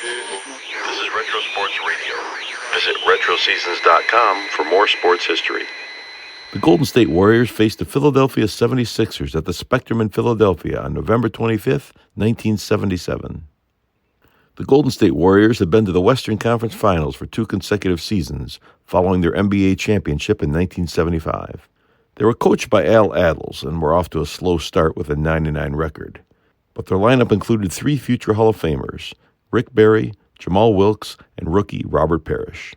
This is Retro Sports Radio. Visit RetroSeasons.com for more sports history. The Golden State Warriors faced the Philadelphia 76ers at the Spectrum in Philadelphia on November 25th, 1977. The Golden State Warriors had been to the Western Conference Finals for 2 consecutive seasons, following their NBA championship in 1975. They were coached by Attles and were off to a slow start with a 9-9 record. But their lineup included 3 future Hall of Famers, Rick Barry, Jamal Wilkes, and rookie Robert Parrish.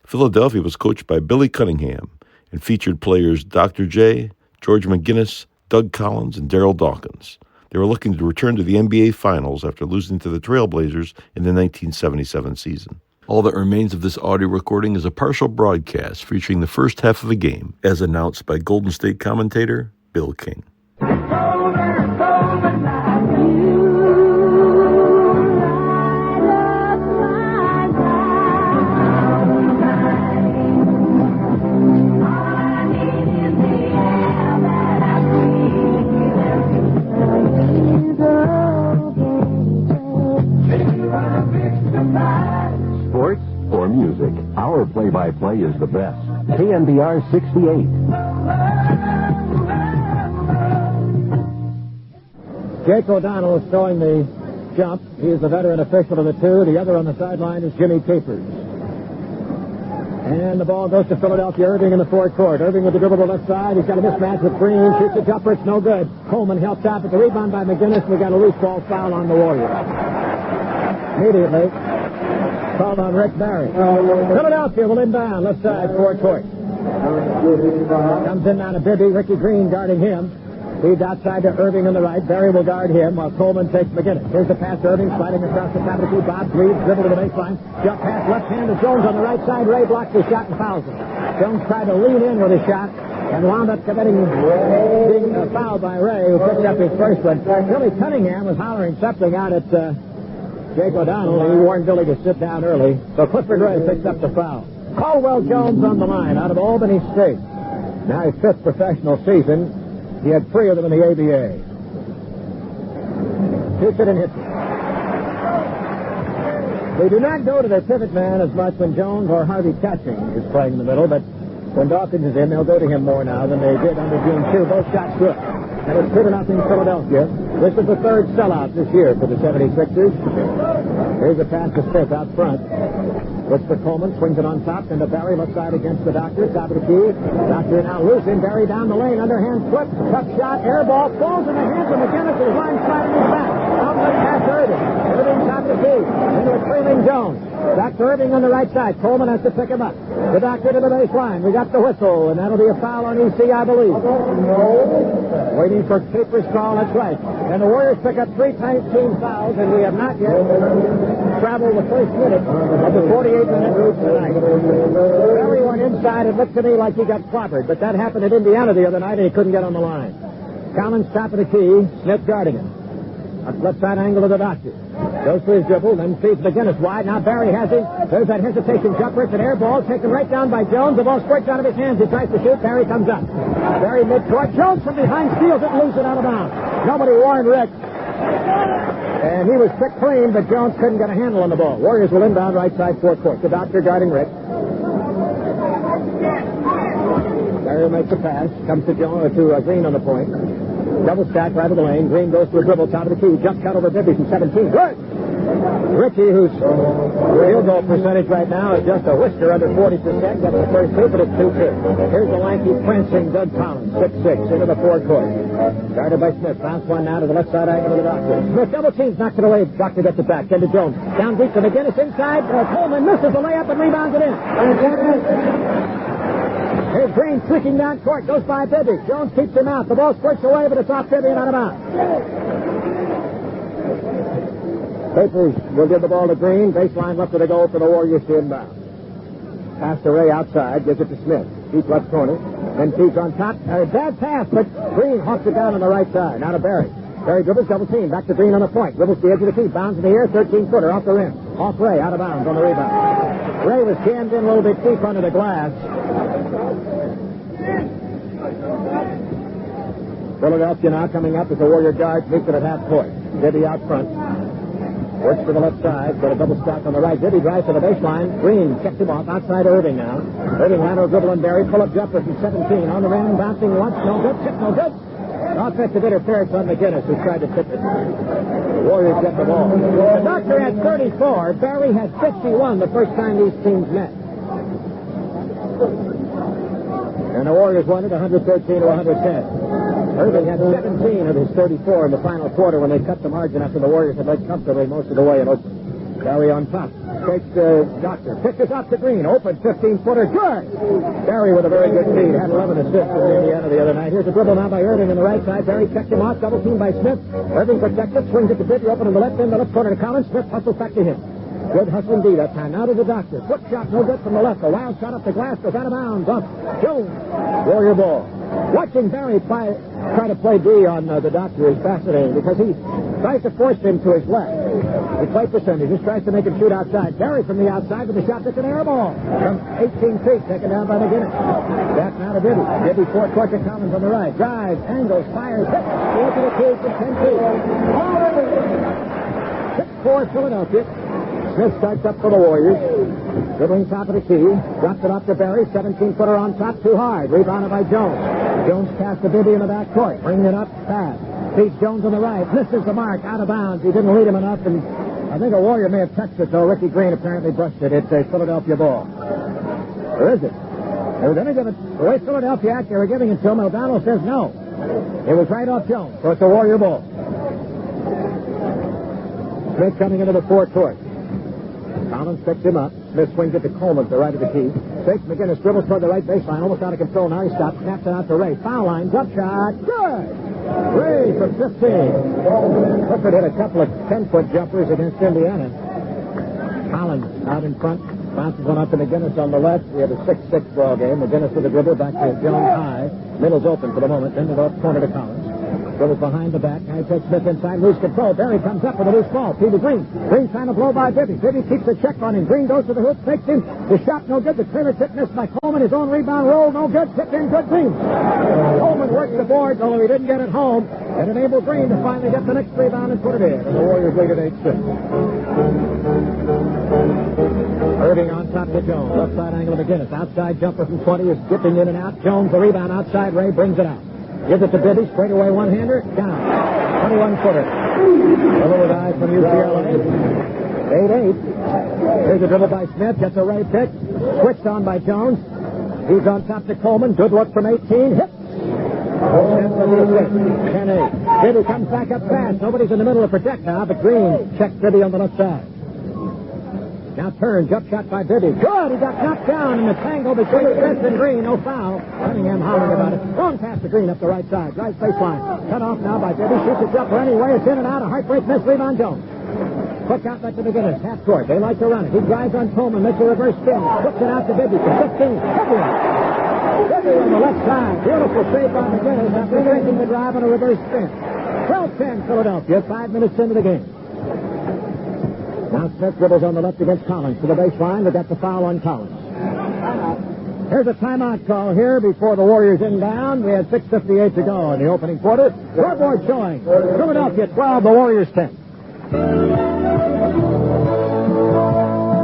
Philadelphia was coached by Billy Cunningham and featured players Dr. J, George McGinnis, Doug Collins, and Darryl Dawkins. They were looking to return to the NBA Finals after losing to the Trailblazers in the 1977 season. All that remains of this audio recording is a partial broadcast featuring the first half of the game, as announced by Golden State commentator Bill King. Sports or music, our play-by-play is the best. KNBR 68. Jake O'Donnell is throwing the jump. He is the veteran official of the two. The other on the sideline is Jimmy Capers. And the ball goes to Philadelphia. Erving in the forecourt. Erving with the dribble to the left side. He's got a mismatch with Green. Shoots a jumper. It's no good. Coleman helps out, but the rebound by McGinnis. We got a loose ball foul on the Warriors. Immediately called on Rick Barry. Philadelphia will inbound. Left side forecourt. Comes in now to Bibby. Rickey Green guarding him. Feeds outside to Erving on the right. Barry will guard him while Coleman takes McGinnis. Here's the pass to Erving, sliding across the top of the key. Bob Reeves, dribble to the baseline. Jump pass left hand to Jones on the right side. Ray blocks the shot and fouls him. Jones tried to lean in with a shot and wound up being fouled by Ray, who picked up his first one. Billy Cunningham was hollering something out at Jake O'Donnell, and he warned Billy to sit down early. So Clifford Ray picks up the foul. Caldwell Jones on the line out of Albany State. Now his 5th professional season. He had 3 of them in the ABA. Shoots it and hits it. They do not go to their pivot man as much when Jones or Harvey Catching is playing in the middle, but when Dawkins is in, they'll go to him more now than they did under Gene Shue. Both shots good. And it's 2-0 Philadelphia. This is the 3rd sellout this year for the 76ers. Here's a pass to Smith out front. Looks for Coleman, swings it on top, into Barry, left side against the Doctor, top of the key. Doctor now losing, Barry down the lane, underhand flip, tough shot, air ball, falls in the hands of McGinnis, his line sliding his back. Outlet pass to Erving. Erving top of the key, into a trailing Jones. Dr. Erving on the right side, Coleman has to pick him up. The Doctor to the baseline, we got the whistle, and that'll be a foul on EC, I believe. Waiting for Capers' call, that's right. And the Warriors pick up 3 team fouls, and we have not yet traveled the first minute of the 48-minute route tonight. Barry went inside and looked to me like he got clobbered, but that happened at Indiana the other night, and he couldn't get on the line. Collins top of the key, Smith guarding him. Left side angle of the Doctor. Goes for his dribble, then feeds McGinnis wide. Now Barry has him. There's that hesitation jumper. It's an air ball taken right down by Jones. The ball squirts out of his hands. He tries to shoot. Barry comes up. Barry midcourt. Jones from behind steals it and loses it out of bounds. Nobody warned Rick. And he was picked clean, but Jones couldn't get a handle on the ball. Warriors will inbound right side forecourt. The Doctor guarding Rick. Barry makes a pass. Comes to Green on the point. Double stack right of the lane. Green goes to a dribble, top of the key. Just cut over Bibby from 17. Good! Rickey, whose field goal percentage right now is just a whisker under 40%. Gets the first 2, but it's 2-2. Here's the lanky, prancing Doug Collins, 6'6", into the forecourt. Guarded by Smith. Bounce one now to the left side angle of the Doctor. Smith double teams, knocks it away. Doctor gets it back. Into Jones. Down deep to McGinnis inside. Coleman misses the layup and rebounds it in. Here's Green streaking down court. Goes by Bibby. Jones keeps him out. The ball squirts away, but it's off Bibby and out of bounds. Capers will give the ball to Green. Baseline left of the goal for the Warriors to inbound. Pass to Ray outside. Gives it to Smith. Deep left corner. Then feeds on top. Bad pass, but Green hawks it down on the right side. Now to Barry. Barry dribbles, double team. Back to Green on the point. Dribbles to the edge of the key. Bounds in the air. 13-footer off the rim. Off Ray. Out of bounds on the rebound. Ray was jammed in a little bit deep under the glass. Philadelphia now coming up as the Warrior guards meet it at half court. Bibby out front. Works to the left side. Got a double stack on the right. Bibby drives to the baseline. Green checks him off. Outside Erving now. Erving lateral dribble and Barry. Pull-up jumper from 17. On the rim. Bouncing once. No good. Tip no good. Offensive interference on McGinnis, who tried to tip it. The Warriors get the ball. The Doctor had 34. Barry had 51 the first time these teams met. And the Warriors won it 113 to 110. Erving had 17 of his 34 in the final quarter when they cut the margin after the Warriors had led comfortably most of the way and opened. Barry on top. Takes the Doctor. Pitches out to Green. Open 15-footer. Good! Barry with a very good feed. Had 11 assists in Indiana the other night. Here's a dribble now by Erving on the right side. Barry checks him off. Double team by Smith. Erving protects it. Swings it to Bibby. Open in the left end. The left corner to Collins. Smith hustles back to him. Good hustling D that time. Now to the Doctor. Foot shot. No good from the left. A wild shot up the glass. Goes out of bounds. Off Jones. Warrior ball. Watching Barry try to play D on the Doctor is fascinating because he tries to force him to his left. His play percentage just tries to make him shoot outside. Barry from the outside with a shot that's an air ball. From 18 feet, taken down by McGinnis. Back now to Bibby. Bibby four-court to Collins on the right. Drives, angles, fires, hits. Goes to the key from 10 feet. 6-4 Philadelphia. Smith starts up for the Warriors. Dribbling top of the key. Drops it off to Barry. 17-footer on top. Too hard. Rebounded by Jones. Jones passed to Bibby in the back court. Bringing it up fast. Beats Jones on the right. Misses the mark. Out of bounds. He didn't lead him enough. And I think a Warrior may have touched it, though. Rickey Green apparently brushed it. It's a Philadelphia ball. Or is it? They were going to give it. The way Philadelphia act, they were giving it to him. O'Donnell says no. It was right off Jones. So it's a Warrior ball. Smith coming into the forecourt. Collins picks him up. Smith swings it to Coleman to the right of the key. Takes McGinnis, dribbles toward the right baseline. Almost out of control. Now he stops. Snaps it out to Ray. Foul line. Jump shot. Good! Ray from 15. Clifford hit a couple of 10-foot jumpers against Indiana. Collins out in front. Bounces one up to McGinnis on the left. We have a 6-6 ball game. McGinnis with the dribble back to Jones high. Middle's open for the moment. Then the left corner to Collins. Dribbles behind the back. Now he takes Smith inside. Loose control. Barry comes up with a loose ball. P to Green. Green trying to blow by Bibby. Bibby keeps a check on him. Green goes to the hoop. Takes him. The shot no good. The clear tip missed by Coleman. His own rebound roll. No good. Tipped in. Good Green. Coleman worked the boards, although he didn't get it home. And enabled Green to finally get the next rebound and put it in. And the Warriors lead at 8-6. Erving on top to Jones. Left side angle of McGinnis. Outside jumper from 20 is dipping in and out. Jones the rebound outside. Ray brings it out. Gives it to Bibby. Straight away one-hander. Down. 21-footer. A little guy from UCLA. 8-8. Here's a dribble by Smith. Gets a Ray pick. Switched on by Jones. He's on top to Coleman. Good look from 18. Hit. 10-8. Bibby comes back up fast. Nobody's in the middle to protect now, but Green checks Bibby on the left side. Now turn, jump shot by Bibby. Good, he got knocked down in the tangle between Smith and Green. No foul. Cunningham hollering about it. Wrong pass to Green up the right side. Right baseline. Cut off now by Bibby. Shoots it jumper anyway. It's in and out. A heartbreak miss. Rebound Jones. Quick out back to McGinnis. Half court. They like to run it. He drives on Coleman. Makes a reverse spin. Flips it out to Bibby. For 15. Bibby on the left side. Beautiful save by McGinnis after making the drive on a reverse spin. 12-10 Philadelphia. 5 minutes into the game. Now Smith dribbles on the left against Collins to the baseline. They got the foul on Collins. Here's a timeout call here before the Warriors inbound. We had 6:58 to go in the opening quarter. Scoreboard showing Philadelphia 12, the Warriors 10.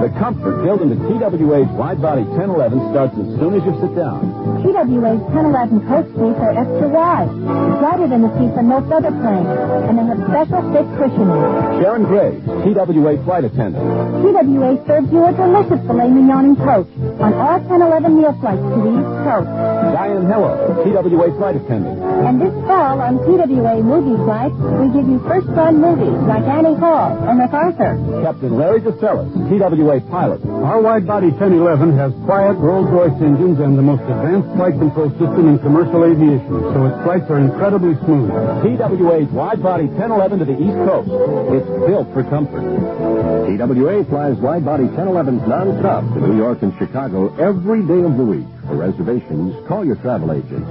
The comfort built into TWA's wide-body 1011 starts as soon as you sit down. TWA's 1011 coach seats are extra wide, wider than the seats on most other planes, and they have special thick cushioning. Sharon Graves, TWA flight attendant. TWA serves you a delicious filet mignon in coach on all 1011 meal flights to the East Coast. Diane Hello, TWA flight attendant. And this fall on TWA movie flights, we give you first-run movies like Annie Hall and MacArthur. Captain Larry DeSellis, TWA pilot. Our wide-body 1011 has quiet Rolls-Royce engines and the most advanced flight control system in commercial aviation, so its flights are incredibly smooth. TWA's wide-body 1011 to the East Coast. It's built for comfort. TWA flies wide-body 1011s non-stop to New York and Chicago every day of the week. For reservations, call your travel agent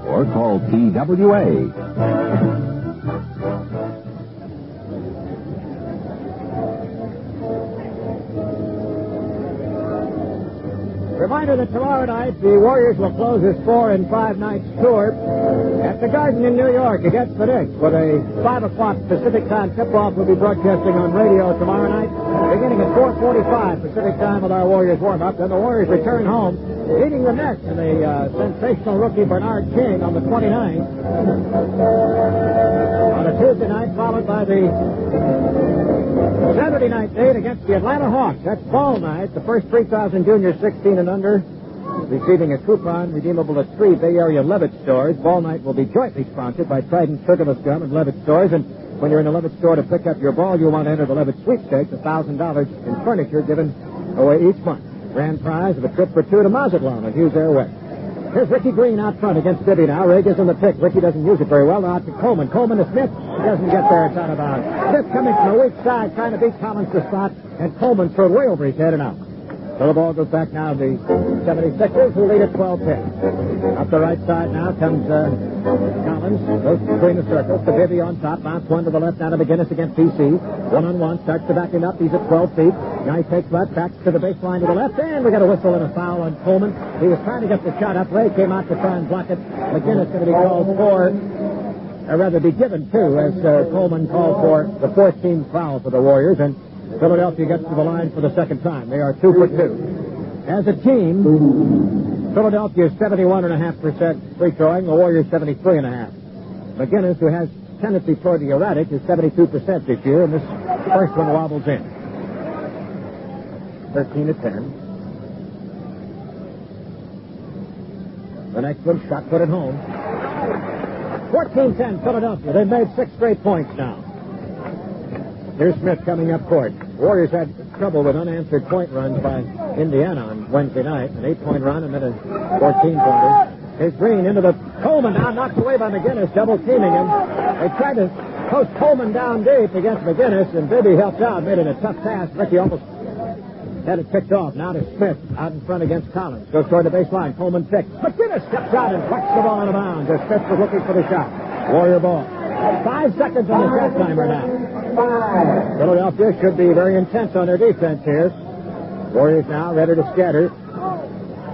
or call TWA. Reminder that tomorrow night the Warriors will close this 4 and 5 nights tour at the Garden in New York against the Knicks with a 5 o'clock Pacific time tip-off. Will be broadcasting on radio tomorrow night beginning at 4:45 Pacific time with our Warriors warm-up. Then the Warriors return home leading the Nets and the sensational rookie Bernard King on the 29th. On a Tuesday night followed by the Saturday night date against the Atlanta Hawks. That's ball night. The first 3,000 juniors 16 and under receiving a coupon redeemable at 3 Bay Area Levitt stores. Ball night will be jointly sponsored by Trident Sugarless Gum and Levitt stores. And when you're in a Levitt store to pick up your ball, you want to enter the Levitt sweepstakes, $1,000 in furniture given away each month. Grand prize of a trip for two to Mazatlan on Hughes Air West. Here's Rickey Green out front against Bibby now. Ray gives him the pick. Rickey doesn't use it very well. Now out to Coleman. Coleman to Smith. He doesn't get there. It's out of bounds. Smith coming from the weak side, trying to beat Collins to spot, and Coleman threw way over his head and out. So the ball goes back now to the 76ers, who lead at 12-10. Up the right side now comes Collins. Goes between the circles to Bibby on top. Bounce one to the left now to McGinnis against PC. One-on-one. Starts to back him up. He's at 12 feet. Now he takes left, backs to the baseline to the left, and we got a whistle and a foul on Coleman. He was trying to get the shot up. Ray came out to try and block it. McGinnis going to be called for, or rather be given to, as Coleman called for the 14th foul for the Warriors, and Philadelphia gets to the line for the second time. They are 2 for 2. As a team, Philadelphia is 71.5% free throwing. The Warriors 73.5%. McGinnis, who has tendency toward the erratic, is 72% this year, and this first one wobbles in. 13-10. The next one, shot put at home. 14-10, Philadelphia. They've made 6 straight points now. Here's Smith coming up court. Warriors had trouble with unanswered point runs by Indiana on Wednesday night. An 8-point run and then a 14-pointer. Here's Green into the Coleman now, knocked away by McGinnis, double teaming him. They tried to post Coleman down deep against McGinnis, and Bibby helped out, made it a tough pass. Rickey almost had it picked off. Now to Smith, out in front against Collins. Goes toward the baseline. Coleman picks. McGinnis steps out and flicks the ball out of bounds as Smith was looking for the shot. Warrior ball. 5 seconds on the shot timer now. Philadelphia should be very intense on their defense here. Warriors now ready to scatter.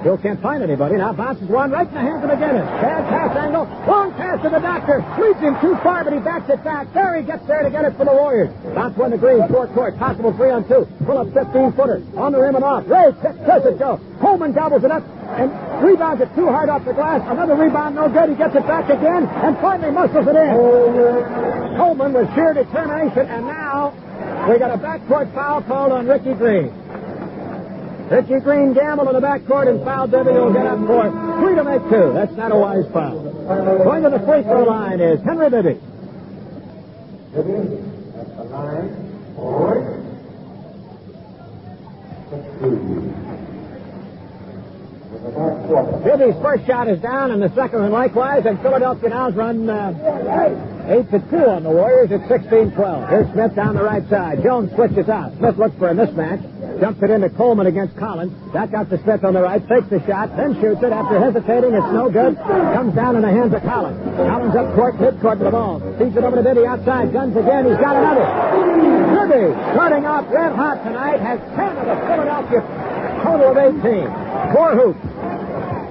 Still can't find anybody. Now bounces one right in the hands of McGinnis. Bad pass angle. Long pass to the doctor. Leads him too far, but he backs it back. Barry gets there to get it for the Warriors. Bounce one to Green. Short court. Possible 3-on-2. Pull up 15-footer. On the rim and off. Ray does it go. Coleman gobbles it up and rebounds it too hard off the glass. Another rebound, no good. He gets it back again and finally muscles it in. Coleman with sheer determination, and now we got a backcourt foul called on Rickey Green. Rickey Green gambled in the backcourt and fouled Bibby, who will get up for 3 to make 2. That's not a wise foul. Going to the free throw line is Henry Bibby. Bibby at the line. Forward. Bibby's first shot is down, and the second one likewise, and Philadelphia now's run 8-2 on the Warriors at 16-12. Here's Smith down the right side. Jones switches out. Smith looks for a mismatch. Jumps it into Coleman against Collins. Back out to Smith on the right. Fakes the shot, then shoots it. After hesitating, it's no good. Comes down in the hands of Collins. Collins up court, midcourt with the ball. Feeds it over to Bibby outside. Guns again. He's got another. Bibby, starting off red hot tonight, has 10 of the Philadelphia total of 18. 4 hoops.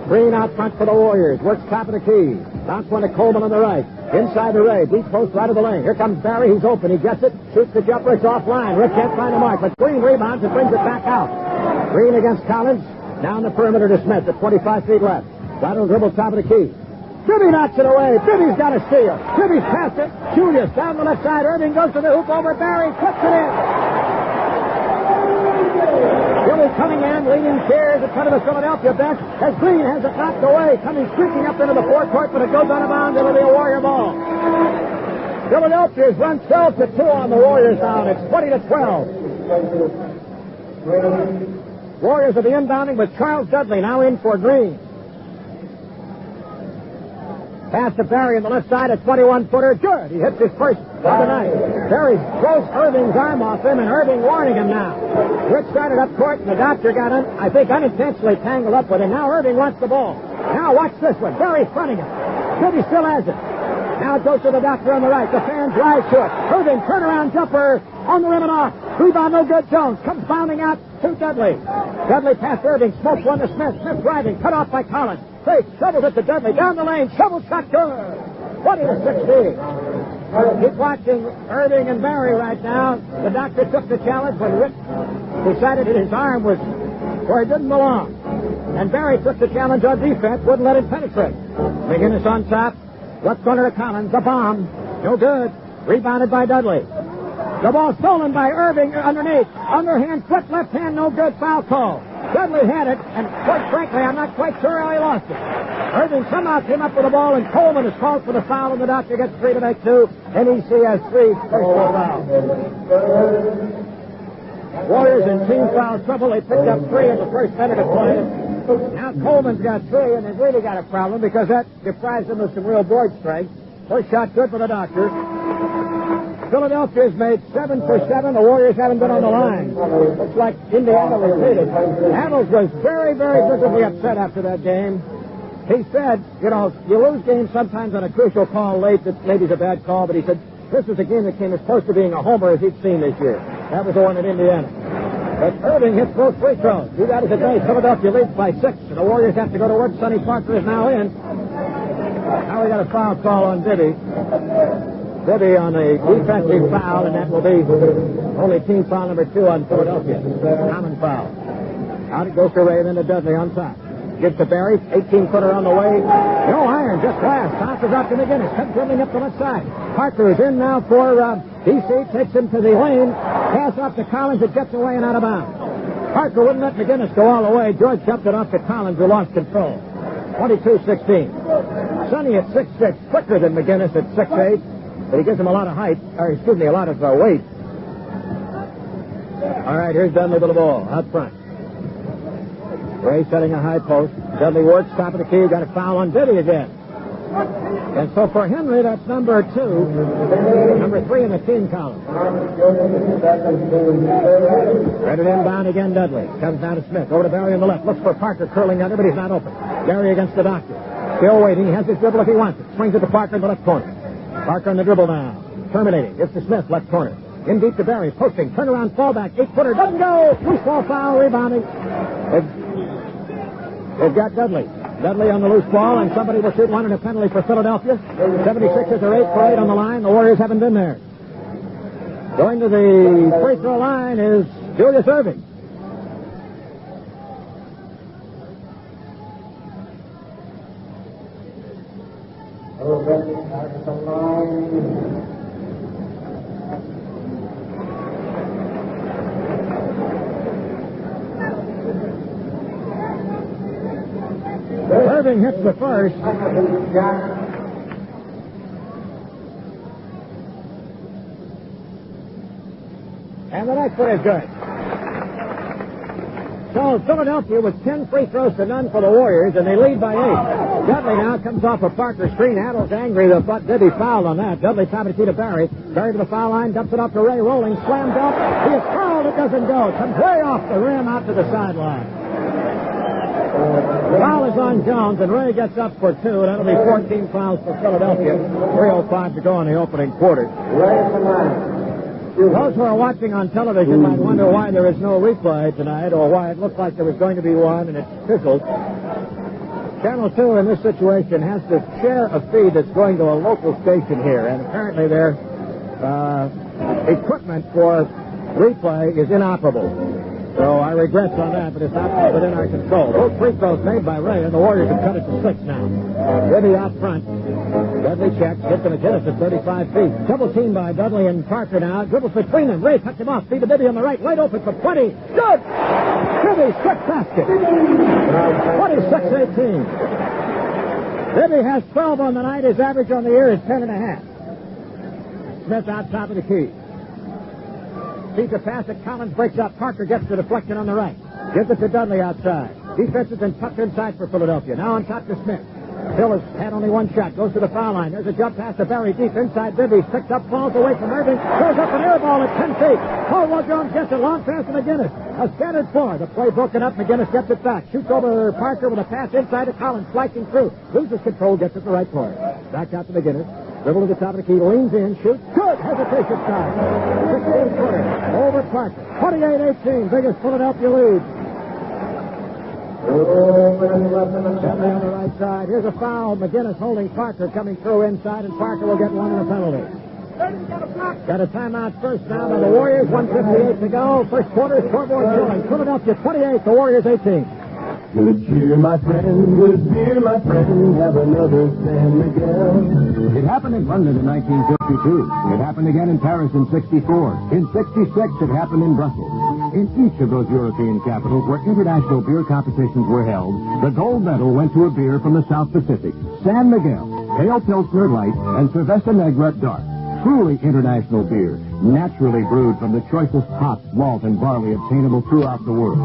Green out front for the Warriors. Works top of the key. Bounce one to Coleman on the right. Inside the Ray. Deep post right of the lane. Here comes Barry. He's open. He gets it. Shoots the jumper. It's offline. Rick can't find a mark. But Green rebounds and brings it back out. Green against Collins. Down the perimeter to Smith at 25 feet left. Lateral dribble top of the key. Bibby knocks it away. Bibby's got a steal. Bibby's past it. Julius down the left side. Erving goes to the hoop over Barry. Puts it in. Billy coming in, leading chairs in front of the Philadelphia bench as Green has it knocked away. Coming streaking up into the forecourt, but it goes out of bounds. It'll be a Warrior ball. Philadelphia's run 12-2 on the Warriors now. It's 20-12. Warriors will be inbounding with Charles Dudley now in for Green. Pass to Barry on the left side, a 21-footer. Good. He hits his first of the night. Barry throws Erving's arm off him, and Erving warning him now. Rick started up court, and the doctor got, I think, unintentionally tangled up with him. Now Erving wants the ball. Now watch this one. Barry's fronting him. Bibby still has it. Now it goes to the doctor on the right. The fan drives to it. Erving, turnaround jumper. On the rim and off. Rebound, no good. Jones comes bounding out to Dudley. Dudley past Erving. Smokes one to Smith. Smith driving. Cut off by Collins. Fakes. Shovels it to Dudley. Down the lane. Shovel shot. Good. 20-16. Keep watching Erving and Barry right now. The doctor took the challenge when Rick decided that his arm was where it didn't belong. And Barry took the challenge on defense, wouldn't let it penetrate. McGinnis on top. Left corner to Collins. The bomb. No good. Rebounded by Dudley. The ball stolen by Erving underneath. Underhand, foot, left hand, no good. Foul call. Dudley had it, and quite frankly, I'm not quite sure how he lost it. Irving somehow came up with the ball, and Coleman is called for the foul, and the doctor gets 3 to make 2. NEC has 3 personal fouls. Warriors in team foul trouble. They picked up 3 in the first minute of play. Now Coleman's got 3, and they've really got a problem because that deprives them of some real board strength. First shot good for the doctor. Philadelphia's made 7 for 7. The Warriors haven't been on the line. Looks like Indiana repeated. Attles was very, very visibly upset after that game. He said, you know, you lose games sometimes on a crucial call late that maybe is a bad call, but he said, this was a game that came as close to being a homer as he'd seen this year. That was the one in Indiana. But Erving hits both free throws. Do that as a day. Philadelphia leads by 6, and the Warriors have to go to work. Sonny Parker is now in. Now we got a foul call on Bibby. Bibby on a defensive foul, and that will be only team foul number 2 on Philadelphia. Common foul. Out it goes to Ray, then to Dudley on top. Gives to Barry, 18-footer on the way. No iron, just glass. Tosses out to McGinnis. Comes dribbling up the left side. Parker is in now for DC. Takes him to the lane. Pass off to Collins. It gets away and out of bounds. Parker wouldn't let McGinnis go all the way. George jumped it off to Collins, who lost control. 22-16. Sonny at 6'6", quicker than McGinnis at 6'8", but he gives him a lot of height, or excuse me, a lot of weight. All right, here's Dudley with the ball out front. Ray setting a high post. Dudley works, top of the key. Got a foul on Bibby again. And so for Henry, that's number 2. Number 3 in the team column. Ready to inbound again, Dudley. Comes down to Smith. Over to Barry on the left. Looks for Parker curling under, but he's not open. Barry against the doctor. Still waiting. He has his dribble if he wants it. Swings it to Parker in the left corner. Parker on the dribble now. Terminating. It's to Smith, left corner. In deep to Barry. Posting. Turnaround, fallback. 8-footer. Doesn't go. Loose ball foul. Rebounding. They've got Dudley. Dudley on the loose ball, and somebody will shoot one in a penalty for Philadelphia. 76ers are 8 for 8 on the line. The Warriors haven't been there. Going to the free throw line is Julius Erving. Erving hits the first. And the next one is good. So Philadelphia with 10 free throws to none for the Warriors, and they lead by 8. Dudley now comes off a Parker screen. Attles angry that Bibby fouled on that. Dudley top of the key to Barry. Barry to the foul line, dumps it off to Ray, rolling, slam dunk. He is fouled, it doesn't go. Comes way off the rim out to the sideline. Foul is on Jones, and Ray gets up for 2. That'll be 14 fouls for Philadelphia. 3:05 to go in the opening quarter. Those who are watching on television might wonder why there is no replay tonight, or why it looked like there was going to be one and it fizzled. Channel 2 in this situation has to share a feed that's going to a local station here, and apparently their equipment for replay is inoperable. So I regret on that, but it's not within our control. Both free throws made by Ray, and the Warriors have cut it to 6 now. Bibby out front. Dudley checks, gets to McGinnis at 35 feet. Double team by Dudley and Parker now. Dribbles between them. Ray cuts him off. Feed to Bibby on the right. Wide open for 20. Good! Bibby, quick basket. 26-18. Bibby has 12 on the night. His average on the year is 10.5. Smith out top of the key. Sees a pass that Collins breaks up. Parker gets the deflection on the right. Gives it to Dudley outside. Defense has been tucked inside for Philadelphia. Now on top to Smith. Hill has had only one shot. Goes to the foul line. There's a jump pass to Barry deep inside. Bibby picks up, falls away from Erving. Throws up an air ball at 10 feet. Caldwell Jones gets it. Long pass to McGinnis. A scattered 4. The play broken up. McGinnis gets it back. Shoots over Parker with a pass inside to Collins. Slicing through. Loses control. Gets it the right corner. Back out to McGinnis. Dribble to the top of the key. Leans in. Shoots. Good. Without hesitation shot. 16-footer. Over Parker. 28-18. Biggest Philadelphia lead. Finley on the right side. Here's a foul. McGinnis holding Parker coming through inside, and Parker will get one in a penalty. Got a timeout first now by the Warriors. 1:58 to go. First quarter, scoreboard showing. Philadelphia 28, the Warriors 18. Good cheer, my friend, good beer, my friend, have another San Miguel. It happened in London in 1952. It happened again in Paris in 64. In 66, it happened in Brussels. In each of those European capitals where international beer competitions were held, the gold medal went to a beer from the South Pacific, San Miguel, Pale Pilsner Light, and Cerveza Negra Dark. Truly international beer, naturally brewed from the choicest hops, malt, and barley obtainable throughout the world.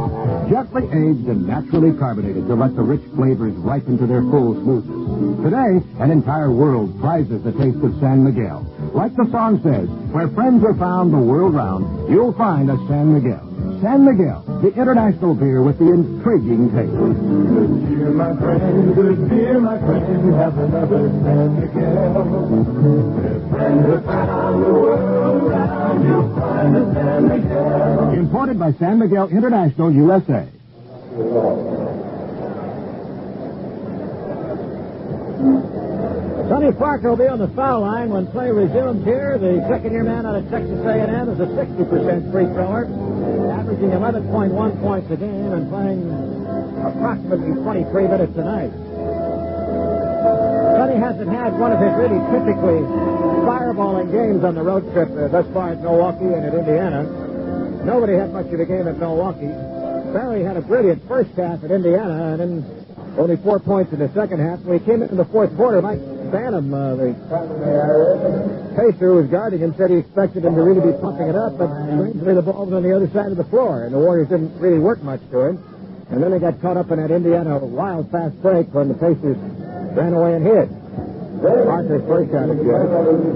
Gently aged and naturally carbonated to let the rich flavors ripen to their full smoothness. Today, an entire world prizes the taste of San Miguel. Like the song says, where friends are found the world round, you'll find a San Miguel. San Miguel, the international beer with the intriguing taste. Good cheer, my friend, good beer, my friend, have another San Miguel. Where friends are found the world round, you'll find a San Miguel. Imported by San Miguel International, USA. Sonny Parker will be on the foul line when play resumes here. The second-year man out of Texas A&M is a 60% free thrower, averaging 11.1 points a game and playing approximately 23 minutes a night. Sonny hasn't had one of his really typically fireballing games on the road trip thus far at Milwaukee and at Indiana. Nobody had much of a game at Milwaukee. Barry had a brilliant first half at Indiana and then only 4 points in the second half. When he came into the fourth quarter, Mike Phantom, the pacer who was guarding him, said he expected him to really be pumping it up, but strangely the ball was on the other side of the floor, and the Warriors didn't really work much to him. And then they got caught up in that Indiana wild fast break when the Pacers ran away and hid. Parker's first shot is good.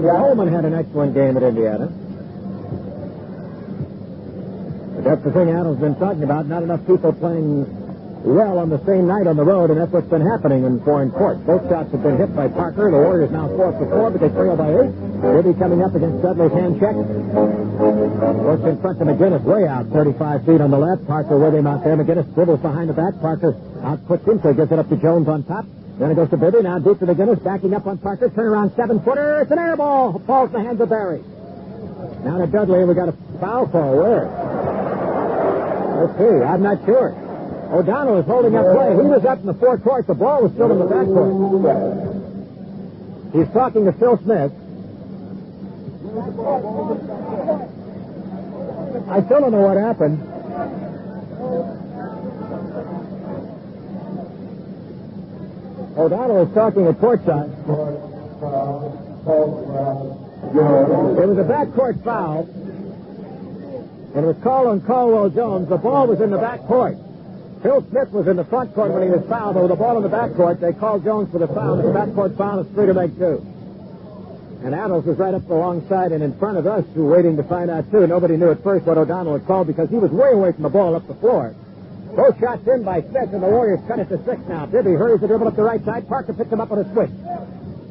Coleman had an excellent game at Indiana. But that's the thing Attles been talking about, not enough people playing well on the same night on the road, and that's what's been happening in foreign court. Both shots have been hit by Parker. The Warriors now 4-for-4, but they trail by 8. They'll be coming up against Dudley's hand check. Works in front of McGinnis, way out, 35 feet on the left. Parker with him out there. McGinnis dribbles behind the back. Parker outputs him, so he gives it up to Jones on top. Then it goes to Bibby. Now deep to McGinnis, backing up on Parker. Turn around 7-footer. It's an air ball. Falls in the hands of Barry. Now to Dudley. We got a foul call. Where? Let's see. I'm not sure. O'Donnell is holding up play. He was up in the forecourt. The ball was still in the backcourt. He's talking to Phil Smith. I still don't know what happened. O'Donnell is talking at courtside. It was a backcourt foul. And it was called on Caldwell Jones. The ball was in the backcourt. Phil Smith was in the front court when he was fouled, but with the ball in the backcourt, they called Jones for the foul. The backcourt foul is 3 to make 2. And Attles was right up alongside and in front of us, who were waiting to find out, too. Nobody knew at first what O'Donnell had called because he was way away from the ball up the floor. Both shots in by Smith, and the Warriors cut it to 6 now. Bibby hurries the dribble up the right side. Parker picks him up on a switch.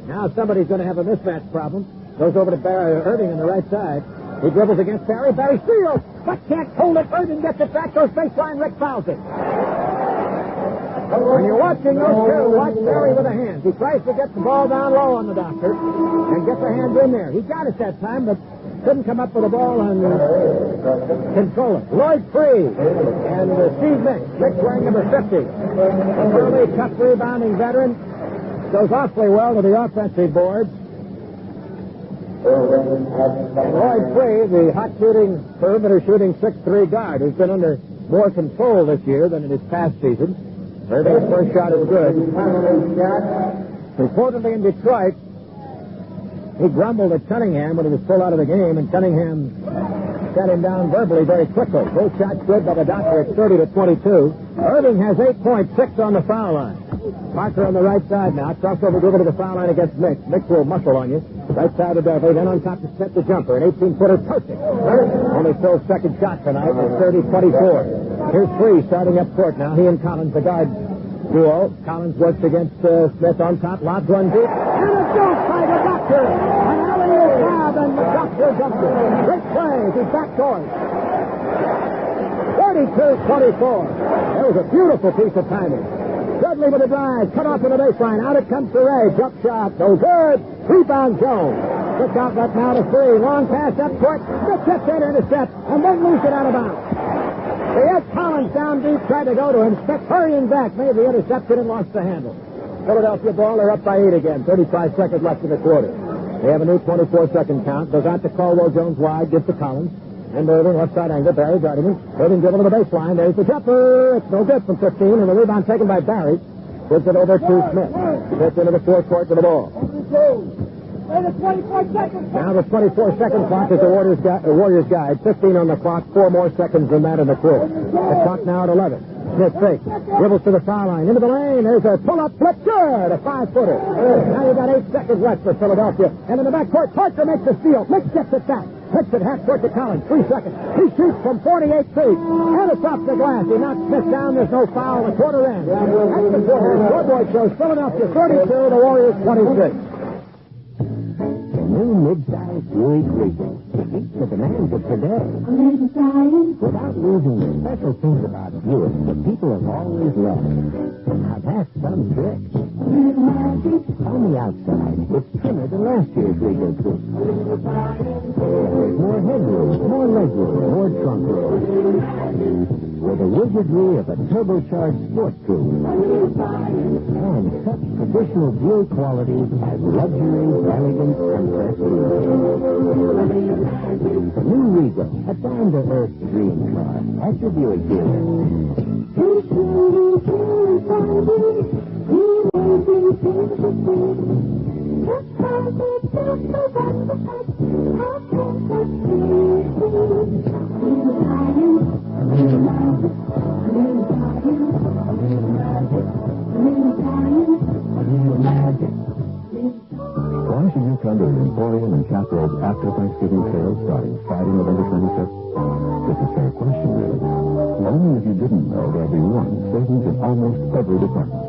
Now somebody's going to have a mismatch problem. Goes over to Erving on the right side. He dribbles against Barry. Barry steals, but can't hold it. Erving gets it back. Goes baseline. Rick fouls it. When you're watching those two, watch Barry with the hands. He tries to get the ball down low on the doctor and get the hands in there. He got it that time, but couldn't come up with the ball and control it. Lloyd Free and Steve Mix. Mix wearing number 50. A burly, tough rebounding veteran. Goes awfully well to the offensive boards. And Lloyd Free, the hot shooting, perimeter shooting 6'3" guard, who's been under more control this year than in his past seasons. Erving's first shot is good. Reportedly in Detroit, he grumbled at Cunningham when he was pulled out of the game, and Cunningham shut him down verbally very quickly. Both shots good by the doctor at 30-22. Erving has 8 points, 6 on the foul line. Parker on the right side now. Crossover dribble to the foul line against Mix. Mix will muscle on you. Right side of Dudley. Then on top to set the jumper. An 18-footer perfect. Only Phil's second shot tonight is 30-24. Here's Free starting up court now. He and Collins, the guard duo. Collins works against Smith on top. Lobs one deep. And a dunk by the doctor. An alley-oop lob then McGinnis jumps it. Great play. He's back towards. 32-24. That was a beautiful piece of timing. Dudley with a drive. Cut off to the baseline. Out it comes to Ray. Jump shot. No good. Rebound Jones. Look out left now to three. Long pass up court. Smith gets that intercept and then moves it out of bounds. They had Collins down deep, tried to go to him. Smith hurrying back, made the interception and lost the handle. Philadelphia ball, they're up by 8 again. 35 seconds left in the quarter. They have a new 24-second count. Goes out to Caldwell Jones wide, gives to Collins. And Erving, left side angle. Barry guarding him. Erving dribble to the baseline. There's the jumper. It's no good from 15, and the rebound taken by Barry. Gives it over to Smith. Gets into the forecourt to the ball. Now the 24-second clock is the Warriors guide. 15 on the clock. 4 more seconds than that in the quarter. The clock now at 11. Smith fakes. Dribbles to the foul line. Into the lane. There's a pull-up flip. Good. A 5-footer. Now you've got 8 seconds left for Philadelphia. And in the backcourt, Parker makes the steal. Mix gets it back. Hits it half court to Collins. 3 seconds. He shoots from 48 feet. And it's off the glass. He knocks Smith down. There's no foul. The quarter ends. That's the quarter. Scoreboard shows Philadelphia 32, the Warriors 26. New mid-size Buick Regal meets the demands of today. Without losing the special things about Buick that people have always loved. Now that's some trick. On the outside, it's thinner than last year's Regal coupe. There's more headroom, more legroom, more trunk room. With the wizardry of a turbocharged sport coupe. And such traditional Buick qualities as luxury, elegance, and prestige. The new Regal, a down-to-earth dream car. That's your Buick dealer. Why should you come to the Emporium and Chaparral's after Thanksgiving sale starting Friday, November 25th? It's a fair question, really. Only if you didn't know there'll be 1, savings in almost every department.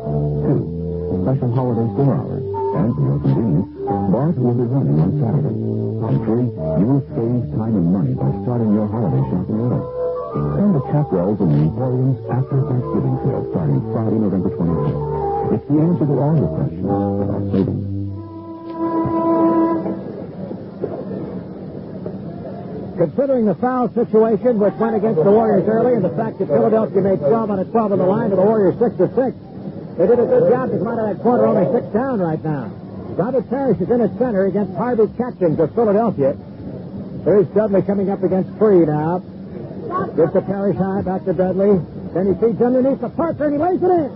2, special holiday store hours. And for your convenience, bars will be running on Saturday. And 3, you will save time and money by starting your holiday shopping early. Come to Chaparral's and the Emporium's after Thanksgiving sale starting Friday, November 25th. It's the answer to all your questions about savings. Considering the foul situation which went against the Warriors early and the fact that Philadelphia made 12 out of 12 on the line to the Warriors 6 of 6, they did a good job to come out of that quarter only 6 down right now. Robert Parrish is in at center against Harvey Catchings of Philadelphia. There's Dudley coming up against Free now. Gets the Parrish high, back to Dudley. Then he feeds underneath the Parker and he lays it in.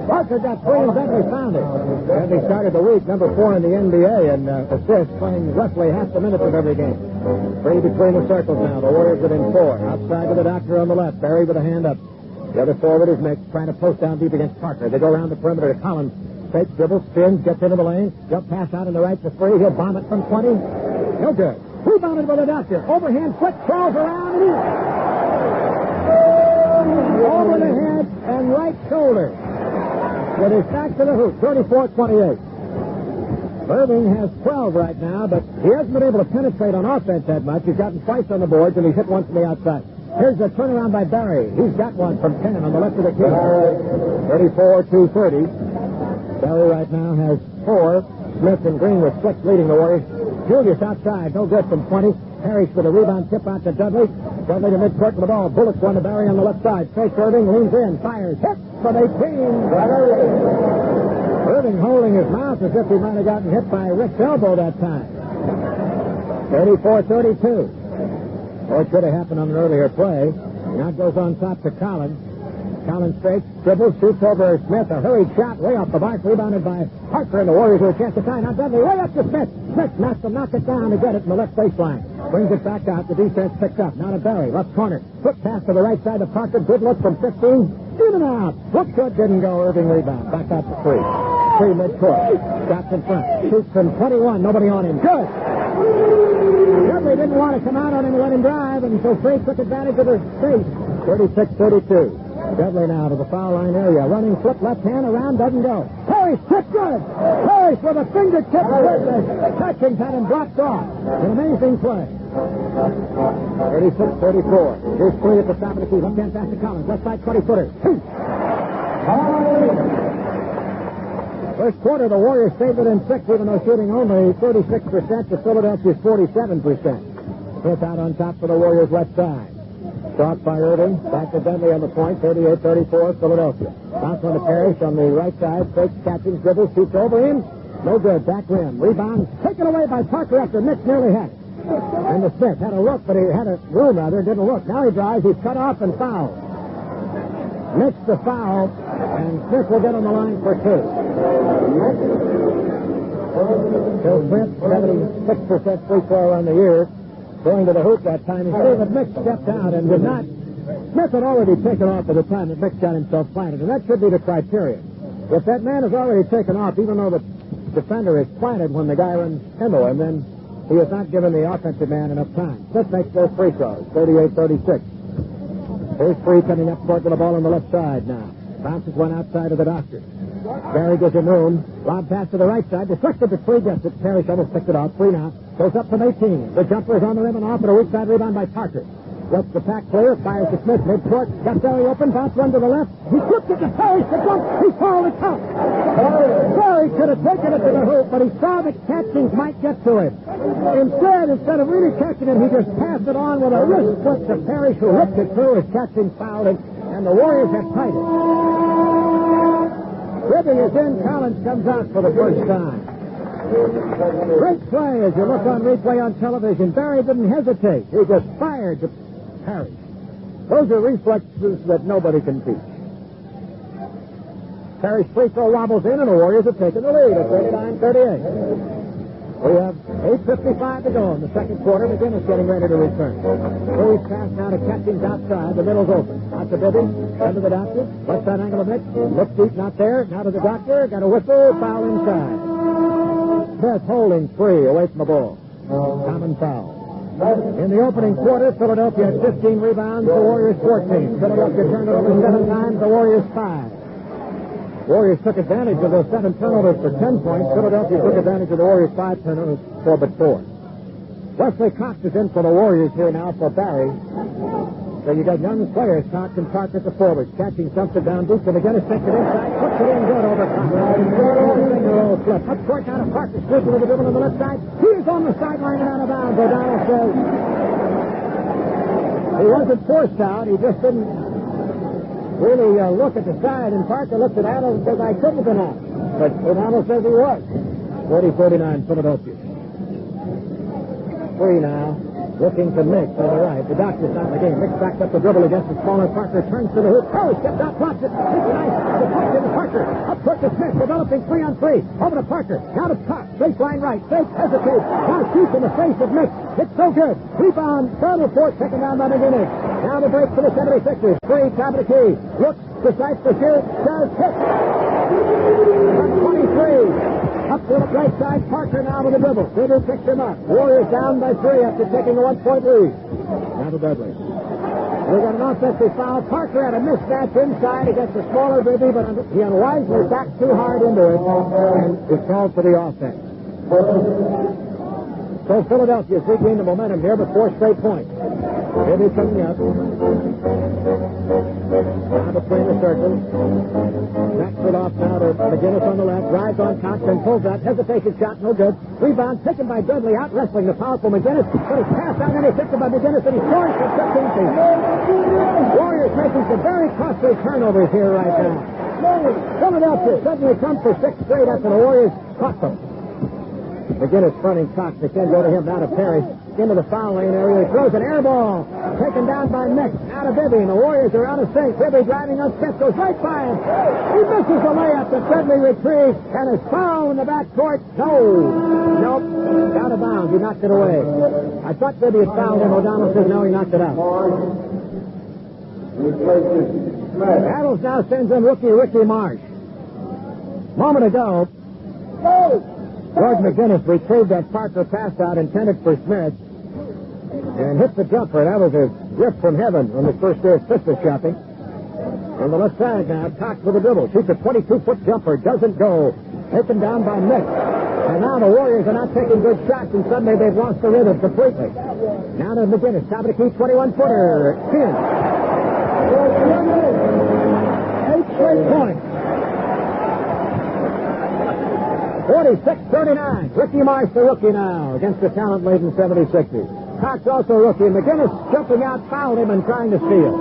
Parker got 3 and Dudley found it. Dudley started the week number 4 in the NBA in assists, playing roughly half the minutes of every game. Free between the circles now. The Warriors within 4. Outside to the doctor on the left. Barry with a hand up. The other forward is Mick, trying to post down deep against Parker. They go around the perimeter to Collins. Fakes, dribbles, spins, gets into the lane. Jump pass out in the right to Free. He'll bomb it from 20. No good. Rebounded by the doctor. Overhand quick, crawls around and in. Over the head and right shoulder. With his back to the hoop. 34-28. Erving has 12 right now, but he hasn't been able to penetrate on offense that much. He's gotten twice on the boards, and he's hit once from the outside. Here's a turnaround by Barry. He's got one from 10 on the left of the key. 34-30. Barry right now has 4. Smith and Green with 6 leading the Warriors. Julius outside, no good from 20. Parrish with a rebound tip out to Dudley. Dudley to midcourt with the ball. Bullets one to Barry on the left side. Fakes Erving, leans in, fires, hits from 18. Erving holding his mouth as if he might have gotten hit by Rick's elbow that time. 34-32. Or it could have happened on an earlier play. Now it goes on top to Collins. Collins fakes, dribbles, shoots over Smith. A hurried shot way off the mark, rebounded by Parker, and the Warriors with a chance to tie. Now Dudley way up to Smith. Smith knocks him, knock it down to get it in the left baseline. Brings it back out. The defense picks up. Now to Barry, left corner. Quick pass to the right side to Parker. Good look from 15. In and out. Look good, didn't go. Erving rebound. Back out to 3. 3 midcourt. Shots in front. Shoots from 21. Nobody on him. Good. Dudley didn't want to come out on him and let him drive, and so Free took advantage of the space. 36-32. Dudley now to the foul line area. Running flip left hand around, doesn't go. Perry Parrish hit good. Parrish with a fingertip catching pen and dropped off. An amazing play. 36-34. Here's three at the top of the key. Left hand pass to Collins. Left side 20-footer. First quarter, the Warriors saved it in 6, even though shooting only 36% to Philadelphia's 47%. Hit out on top for the Warriors' left side. Shot by Erving. Back to Dudley on the point. 38-34, Philadelphia. Bounce on to Parrish on the right side. Fakes, catching, dribbles, shoots over him. No good. Back rim. Rebound taken away by Parker after Mitch nearly had it. And the Smith had a look, but he had a room rather, didn't look. Now he drives. He's cut off and fouled. Mitch the foul, and Smith will get on the line for 2. Bill Smith, 76% free throw on the year. Going to the hoop that time. He said that Mitch stepped out and did not. Smith had already taken off at the time that Mitch got himself planted, and that should be the criteria. If that man has already taken off, even though the defender is planted when the guy runs into him, then he has not given the offensive man enough time. Smith makes those free throws, 38-36. Here's Free coming up court with the ball on the left side now. Bounces one outside of the Doctor. Barry gives him room. Lob pass to the right side. Deflected to Free, gets it. Parrish almost picked it off. Free now. Goes up from 18. The jumper is on the rim and off, and a weak side rebound by Parker. Lets the pack clear. Fires to Smith. Mid-court. Got Barry open. Bounce one to the left. He flipped it to Parrish. The jump. He fouled the count. Barry could have taken it to the hoop, but he saw that Catchings might get to him. Instead of really catching it, he just passed it on with a wrist flip to Parrish, who ripped it through as Catchings fouled it, and the Warriors have tied it. Ribbing is in. Collins comes out for the first time. Great play as you look on replay on television. Barry didn't hesitate. He just fired to Parrish. Those are reflexes that nobody can teach. Parrish free throw wobbles in, and the Warriors have taken the lead at 39-38. We have 8:55 to go in the second quarter. McGinnis getting ready to return. Louis pass now to Catchings outside. The middle's open. Out to Bibby. Down to the Doctor. Left side angle of Mitch. Look deep, not there. Now to the Doctor. Got a whistle. Foul inside. Smith holding Free away from the ball. Common foul. In the opening quarter, Philadelphia had 15 rebounds. The Warriors 14. Philadelphia turned it over 7 times. The Warriors 5. Warriors took advantage of those 7 turnovers for 10 points. Philadelphia took advantage of the Warriors' 5 turnovers for but 4. Wesley Cox is in for the Warriors here now for Barry. So you got young players, Cox and Parker at the forwards. Catching dumps it down deep to McGinnis, takes it inside, puts it in good over Cox. Flip. Up court now to Parker, squeezing with the dribble on the left side. He is on the sideline and out of bounds. O'Donnell says he wasn't forced out. He just didn't really look at the side, and Parker looked at Attles and says, I couldn't have been out. But O'Donnell says he was. 40-49, Philadelphia. Free now. Looking to Mix on the right. The Doctor's not in the game. Mix backs up the dribble against the smaller Parker. Turns to the hoop. Oh, steps out, blocks it. It's nice. The puck to Parker. Up court to Smith. Developing 3-on-3. Over to Parker. Now to Cox. Baseline right. Fake. Hesitates. Now shoots in the face of Mix. It's so good. Rebound. Battle for it. Taken down by McGinnis. Now the break for the 76ers. Free. Top of the key. Looks. Decides to shoot. Does hit. 23. Up to the right side, Parker now with the dribble. Bibby picks him up. Warriors down by 3 after taking a 1-point lead. Now to Dudley. We got an offensive foul. Parker had a mismatch inside against the smaller Bibby, but he unwisely backed too hard into it and is called for the offense. So Philadelphia's regained the momentum here, but 4 straight points. Bibby coming up. Now between the circles. Backs it off now to McGinnis on the left. Drives on Cox and pulls out. Hesitation shot, no good. Rebound taken by Dudley. Out wrestling the powerful McGinnis. But it's passed out and intercepted by McGinnis, and he scores for 15 feet. Warriors making some very costly turnovers here right now. Philadelphia suddenly comes for 6 straight after the Warriors caught them. McGinnis fronting Cox. They can't go to him. Now to Parrish. Into the foul lane area. He throws an air ball. Taken down by Mix. Out of Bibby. And the Warriors are out of sync. Bibby driving on Smith. Goes right by him. He misses the layup that Dudley retrieves. And is fouled in the back court. Nope. Out of bounds. He knocked it away. I thought Bibby had fouled him. O'Donnell said no. He knocked it out. Attles now sends in rookie Ricky Marsh. Moment ago, George McGinnis retrieved that Parker pass out intended for Smith and hit the jumper. That was a gift from heaven on the first day of Christmas shopping. On the left side now, Cox with a dribble. Shoots a 22-foot jumper. Doesn't go. Taken down by Mick. And now the Warriors are not taking good shots, and suddenly they've lost the rhythm completely. Now to McGinnis. Top of the key, 21-footer. In. 8 straight points. 46-39. Ricky Marsh, the rookie now, against the talent-laden 76ers. Cox also rookie. McGinnis jumping out, fouled him and trying to steal.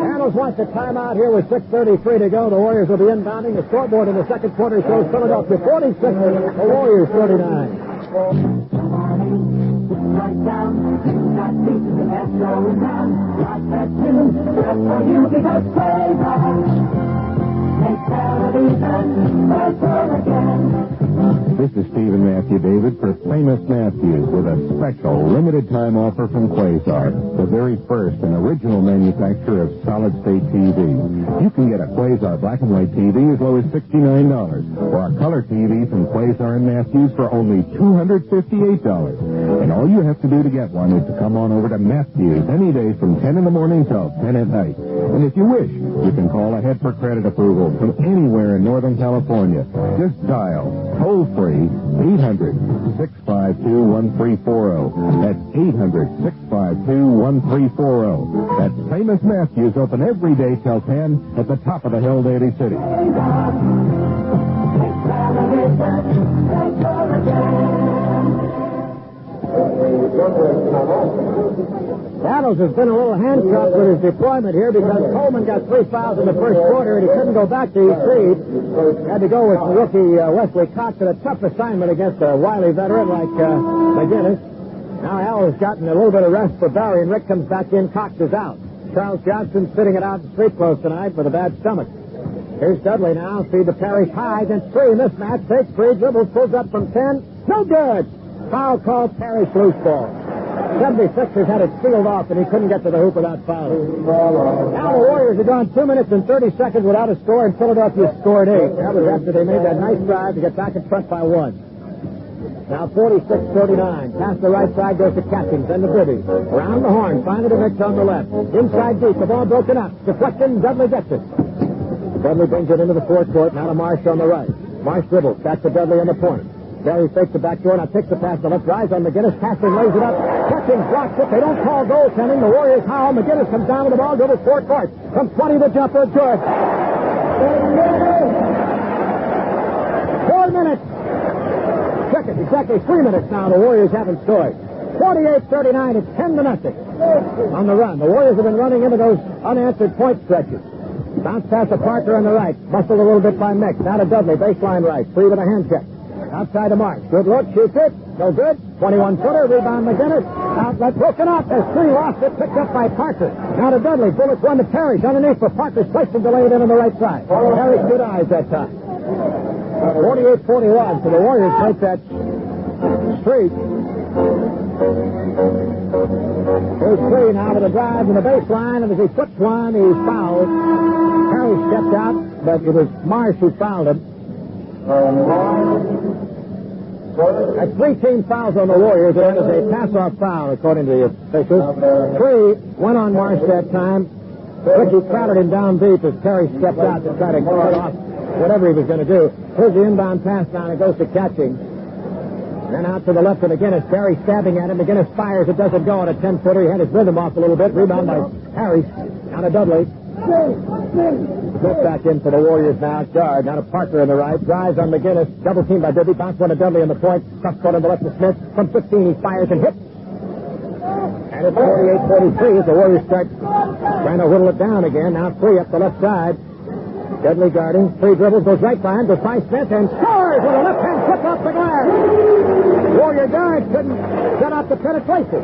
Attles wants a timeout here with 6:33 to go. The Warriors will be inbounding. The scoreboard in the second quarter shows Philadelphia 46, the Warriors 39. Right down, you got pieces of that going down. Like that too, just for you because play make television better again. This is Stephen Matthew David for Famous Matthews with a special limited-time offer from Quasar, the very first and original manufacturer of solid-state TV. You can get a Quasar black and white TV as low as $69, or a color TV from Quasar and Matthews for only $258. And all you have to do to get one is to come on over to Matthews any day from 10 in the morning till 10 at night. And if you wish, you can call ahead for credit approval from anywhere in Northern California. Just dial toll-free 800-652-1340. That's 800-652-1340. That's Famous Matthews, open every day till 10 at the top of the hill, Daly City. Attles has been a little handcuffed with his deployment here because Coleman got 3 fouls in the first quarter and he couldn't go back to his feed. Had to go with rookie Wesley Cox at a tough assignment against a wily veteran like McGinnis. Now Attles has gotten a little bit of rest for Barry, and Rick comes back in. Cox is out. Charles Johnson sitting it out in street clothes tonight with a bad stomach. Here's Dudley now. Feed to Parrish high against 3 in this match. Takes 3, dribbles, pulls up from 10. No good. Foul called, Parrish loose ball. 76ers had it sealed off, and he couldn't get to the hoop without fouling. Now the Warriors have gone 2 minutes and 30 seconds without a score, and Philadelphia scored 8. That was after they made that nice drive to get back in front by 1. Now 46-39. Past the right side goes to Catkins, then to Bibby. Around the horn, finally to Mix on the left. Inside deep, the ball broken up. Deflection, Dudley gets it. Dudley brings it into the forecourt, now to Marsh on the right. Marsh dribbles, back to Dudley on the point. Barry fakes the back door, now takes the pass to left, drives on McGinnis, Caston lays it up. Catching, blocks it. They don't call goaltending. The Warriors howl. McGinnis comes down with the ball, dribbles court. From 20, the jumper, good. 4 minutes. Check it, exactly 3 minutes now. The Warriors haven't scored. 48-39, it's 10-0 on the run. The Warriors have been running into those unanswered point stretches. Bounce pass to Parker on the right. Muscled a little bit by Mix. Now to Dudley, baseline right. Free with a hand check. Outside to Marsh. Good look, shoots it. No good. 21-footer, rebound McGinnis. Outlet broken up. There's 3, lost it, picked up by Parker. Now to Dudley. Bullets 1 to Parrish underneath for Parker's placed and delayed in on the right side. Parrish good eyes that time. 48-41, so the Warriors take that streak. Here's 3 now to the drive to the baseline, and as he puts one, he's fouled. Parrish stepped out, but it was Marsh who fouled him. That's 3 team fouls on the Warriors, and that is a pass-off foul, according to the officials. 3 went on Marsh that time. Rickey crowded him down deep as Terry stepped out to try to cut off whatever he was going to do. Here's the inbound pass now, and it goes to Catching. Then out to the left of McGinnis. Barry stabbing at him. McGinnis fires. It doesn't go on a 10-footer. He had his rhythm off a little bit. Rebound by Harris. Now to Dudley. Smith back in for the Warriors now. Guard. Now to Parker on the right. Drives on McGinnis. Double team by Bibby. Bounce one to Dudley on the point. Tough foot on the left to Smith. From 15 he fires and hits. And it's 48-43 as the Warriors start trying to whittle it down again. Now 3 up the left side. Dudley guarding. 3 dribbles. Goes right by him. Goes by Smith and scores with a left-hand tip off the glass. Warrior guard couldn't set up the penetration.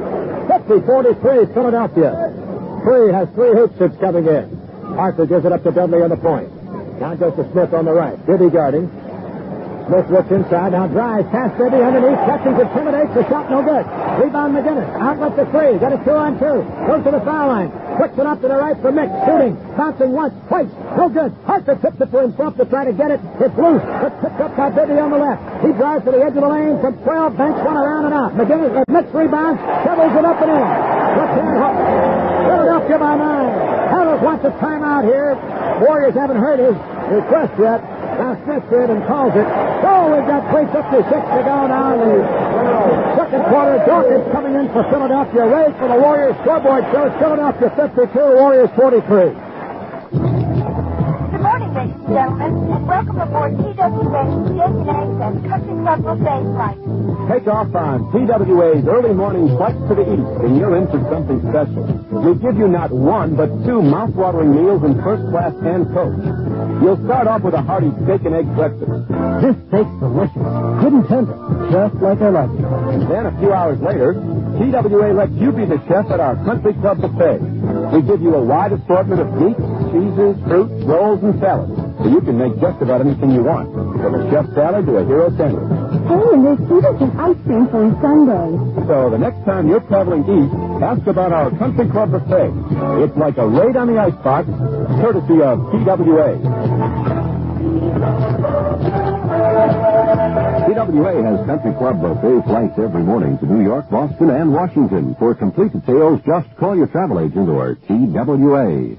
50-43 Philadelphia. 3 has 3 hoop shoots coming in. Parker gives it up to Dudley on the point. Now goes to Smith on the right. Bibby guarding. Smith looks inside. Now drives past Bibby underneath. Catching, intimidates. The shot no good. Rebound McGinnis. Outlet to 3. Got a 2-on-2. Goes to the foul line. Quicks it up to the right for Mick. Shooting. Bouncing once. Twice. No good. Parker tips it to himself to try to get it. It's loose. It's picked up by Bibby on the left. He drives to the edge of the lane from 12. Banks one around and out. McGinnis Mick rebounds. Shovels it up and in. Left hand hook. Philadelphia by 9. Attles wants a timeout here. Warriors haven't heard his request yet. Now Smith did and calls it. Oh, we've got 3:56 to go now in the second quarter. Dawkins coming in for Philadelphia. Ray for the Warriors. Scoreboard shows Philadelphia 52, Warriors 43. Good morning, ladies and gentlemen, and welcome aboard TWA's Steak and Eggs and Country Club Buffet flight. Take off on TWA's early morning flights to the east, and you're in for something special. We'll give you not one, but two mouth-watering meals in first class and coach. You'll start off with a hearty steak and egg breakfast. This steak's delicious. Good and tender, just like I like it. And then a few hours later, TWA lets you be the chef at our Country Club Buffet. We give you a wide assortment of meats, cheeses, fruits, rolls, and salads, so you can make just about anything you want, from a chef salad to a hero sandwich. Hey, and there's even some ice cream for Sunday. So the next time you're traveling east, ask about our Country Club Buffet. It's like a raid on the icebox, courtesy of TWA. TWA has Country Club Buffet flights every morning to New York, Boston, and Washington. For complete details, just call your travel agent or TWA.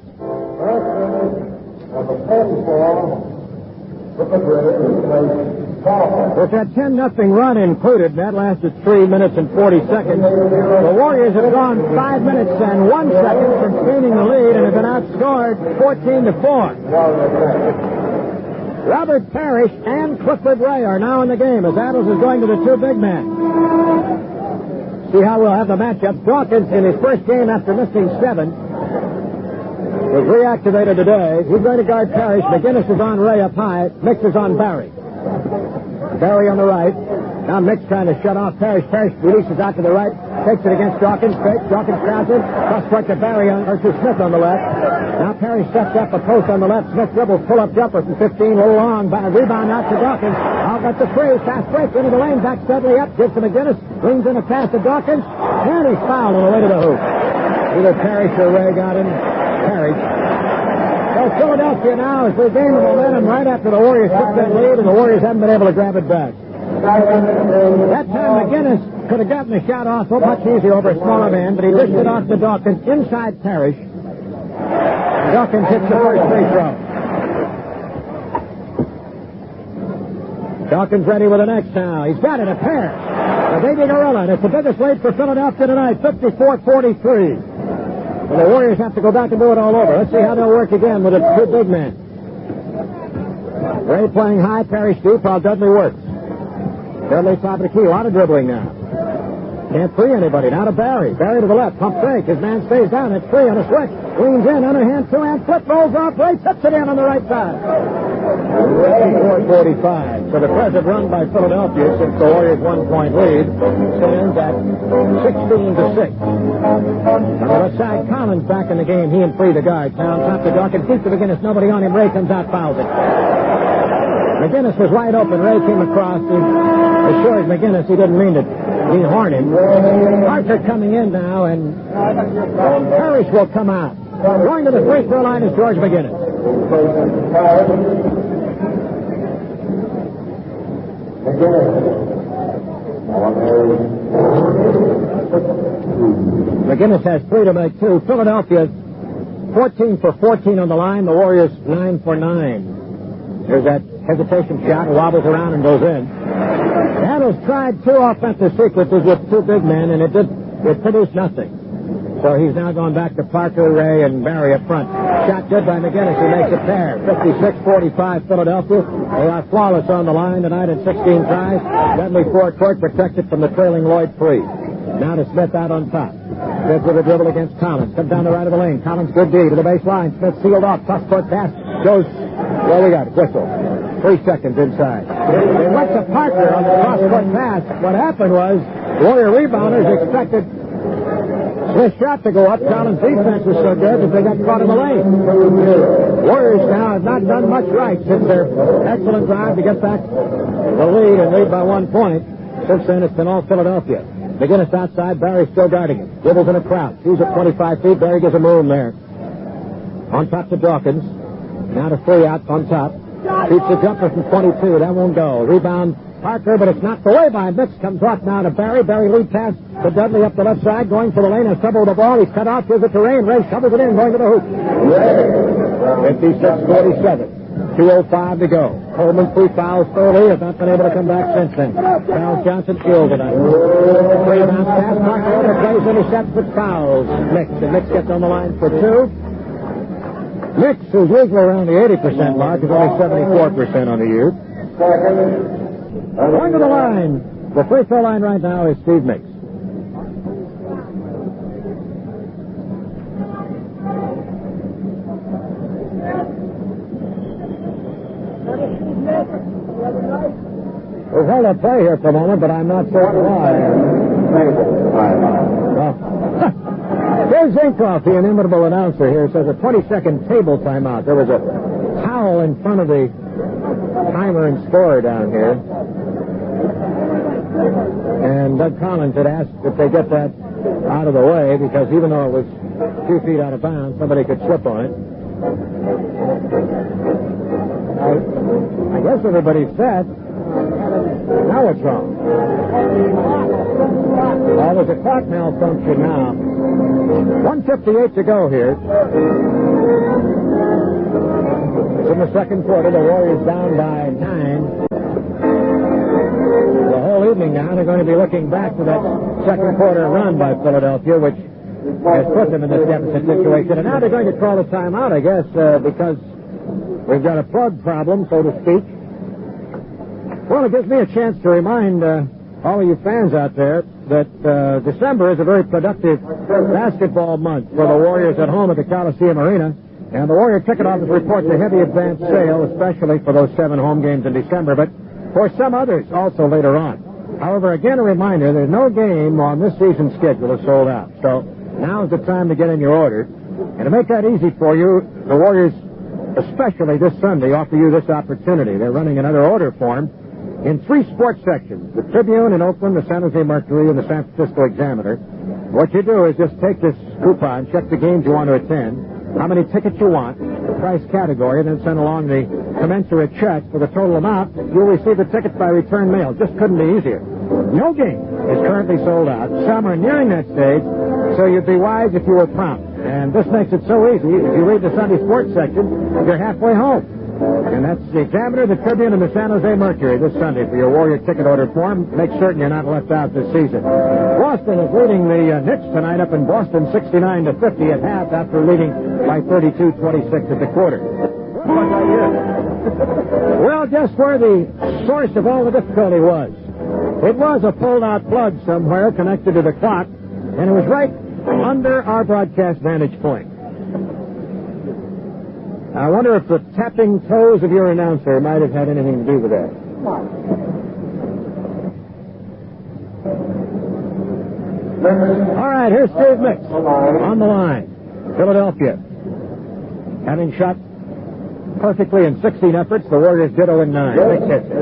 With that 10-0 run included, that lasted 3 minutes and 40 seconds. The Warriors have gone 5 minutes and 1 second from gaining the lead and have been outscored 14-4. Robert Parrish and Clifford Ray are now in the game as Attles is going to the two big men. See how we'll have the matchup. Dawkins, in his first game after missing 7, was reactivated today. He's going to guard Parrish. McGinnis is on Ray up high. Mix is on Barry. Barry on the right. Now Mix trying to shut off Parrish. Parrish releases out to the right. Takes it against Dawkins. Fakes. Dawkins crowds it. Cross point to Barry or to Smith on the left. Now Parrish steps up a post on the left. Smith dribbles. Pull-up jumper from 15. A little long. Rebound out to Dawkins. Out at the free. Fast break into the lane. Back steadily up. Gives to McGinnis. Brings in a pass to Dawkins. And he's fouled on the way to the hoop. Either Parrish or Ray got him. Parrish. So Philadelphia now has regained the momentum right after the Warriors took that lead, and the Warriors haven't been able to grab it back. That time McGinnis could have gotten the shot off so much easier over a smaller man, but he dished it off to Dawkins inside Parrish. Dawkins hits the first free throw. Dawkins ready with the next now. He's got it, a pair. The baby gorilla, and it's the biggest lead for Philadelphia tonight, 54-43. And the Warriors have to go back and do it all over. Let's see how they'll work again with the two big men. Ray playing high, Parrish deep, while Dudley works. Dudley top of the key, a lot of dribbling now. Can't free anybody. Now to Barry. Barry to the left, pump fake. His man stays down. It's free on a switch. Leans in, underhand, two-hand flip, rolls off. Ray tips it in on the right side. 54-45. So the present run by Philadelphia since the Warriors' 1-point lead stands at 16-6. On the left side, Collins back in the game. He and Free the guards. Now on top to Dawkins. Deep to McGinnis. Nobody on him. Ray comes out, fouls it. McGinnis was wide open. Ray came across. He assures McGinnis he didn't mean to horn him. Parker coming in now, and Parrish will come out. Going to the free throw line is George McGinnis. McGinnis has 3 to make 2. Philadelphia 14 for 14 on the line. The Warriors 9 for 9. There's that hesitation shot, wobbles around and goes in. Attles tried 2 offensive sequences with 2 big men, and it produced nothing. So he's now going back to Parker, Ray, and Barry up front. Shot good by McGinnis. He makes a pair. 56-45 Philadelphia. They are flawless on the line tonight in 16 tries. Dudley forecourt protected from the trailing Lloyd free. Now to Smith out on top. Smith with a dribble against Collins. Comes down the right of the lane. Collins good D to the baseline. Smith sealed off. Tough foot pass. Goes. Well, we got it. Whistle. 3 seconds inside. They went to Parker on the cross-court pass. What happened was Warrior rebounders expected Smith's shot to go up. Collins' defense was so good that they got caught in the lane. Warriors now have not done much right since their excellent drive to get back the lead and lead by 1 point. Since then, it's been all Philadelphia. McGinnis outside. Barry still guarding it. Dribbles in a crouch. He's at 25 feet. Barry gives him room there. On top to Dawkins. Now to Free out on top. Shoots a jumper from 22. That won't go. Rebound Parker, but it's knocked away by Mix. Comes off now to Barry. Barry lead pass to Dudley up the left side, going for the lane, has trouble with the ball. He's cut off, gives it to Ray, and Ray covers it in, going to the hoop. 56-47. 2:05 to go. Coleman, 3 fouls early, has not been able to come back since then. Charles Johnson ill tonight. 3 bounce pass. Parker over plays, intercepts, but fouls Mix. And Mix gets on the line for 2. Mix, who's usually around the 80% mark, is only 74% on the year. Going to the line. The free throw line right now is Steve Mix. We've held up play here for a moment, but I'm not certain why. Here's Zinkoff, the inimitable announcer here, says a 20-second table timeout. There was a towel in front of the timer and scorer down here. And Doug Collins had asked if they get that out of the way, because even though it was 2 feet out of bounds, somebody could slip on it. I guess everybody's set. Now what's wrong? Oh, there's a clock malfunction now. 1:58 to go here. It's in the second quarter. The Warriors down by 9. The whole evening now, they're going to be looking back to that second quarter run by Philadelphia, which has put them in this deficit situation. And now they're going to call a timeout, I guess, because we've got a plug problem, so to speak. Well, it gives me a chance to remind all of you fans out there that December is a very productive basketball month for the Warriors at home at the Coliseum Arena. And the Warrior ticket office reports a heavy advance sale, especially for those 7 home games in December, but for some others also later on. However, again, a reminder, there's no game on this season's schedule is sold out. So now's the time to get in your order. And to make that easy for you, the Warriors, especially this Sunday, offer you this opportunity. They're running another order form in 3 sports sections, the Tribune in Oakland, the San Jose Mercury, and the San Francisco Examiner. What you do is just take this coupon, check the games you want to attend, how many tickets you want, the price category, and then send along the commensurate check for the total amount. You'll receive the tickets by return mail. Just couldn't be easier. No game is currently sold out. Some are nearing that stage, so you'd be wise if you were prompt. And this makes it so easy. If you read the Sunday sports section, you're halfway home. And that's the Examiner, the Tribune, and the San Jose Mercury this Sunday for your Warrior ticket order form. Make certain you're not left out this season. Boston is leading the Knicks tonight up in Boston 69-50 at half after leading by 32-26 at the quarter. Well, just where the source of all the difficulty was. It was a pulled-out plug somewhere connected to the clock, and it was right under our broadcast vantage point. I wonder if the tapping toes of your announcer might have had anything to do with that. All right, here's Steve Mix on the line. Philadelphia. Having shot perfectly in 16 efforts, the Warriors ditto in 9. Mix hits it.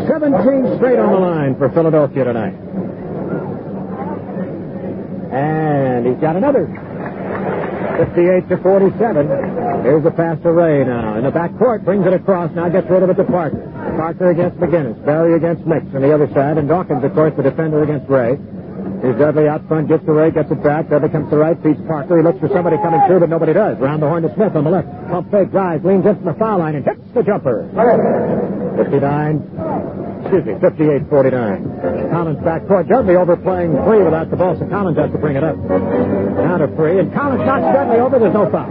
17 straight on the line for Philadelphia tonight. And he's got another. 58-47. Here's the pass to Ray now. In the backcourt, brings it across. Now gets rid of it to Parker. Parker against McGinnis. Barry against Mix on the other side. And Dawkins, of course, the defender against Ray. Here's Dudley out front, gets to Ray, gets it back. Dudley comes to right, feeds Parker. He looks for somebody coming through, but nobody does. Round the horn to Smith on the left. Pump fake, drives, leans into the foul line, and hits the jumper. 58-49. Collins backcourt. Dudley overplaying Free without the ball, so Collins has to bring it up. Now to Free, and Collins knocks Dudley over. There's no foul.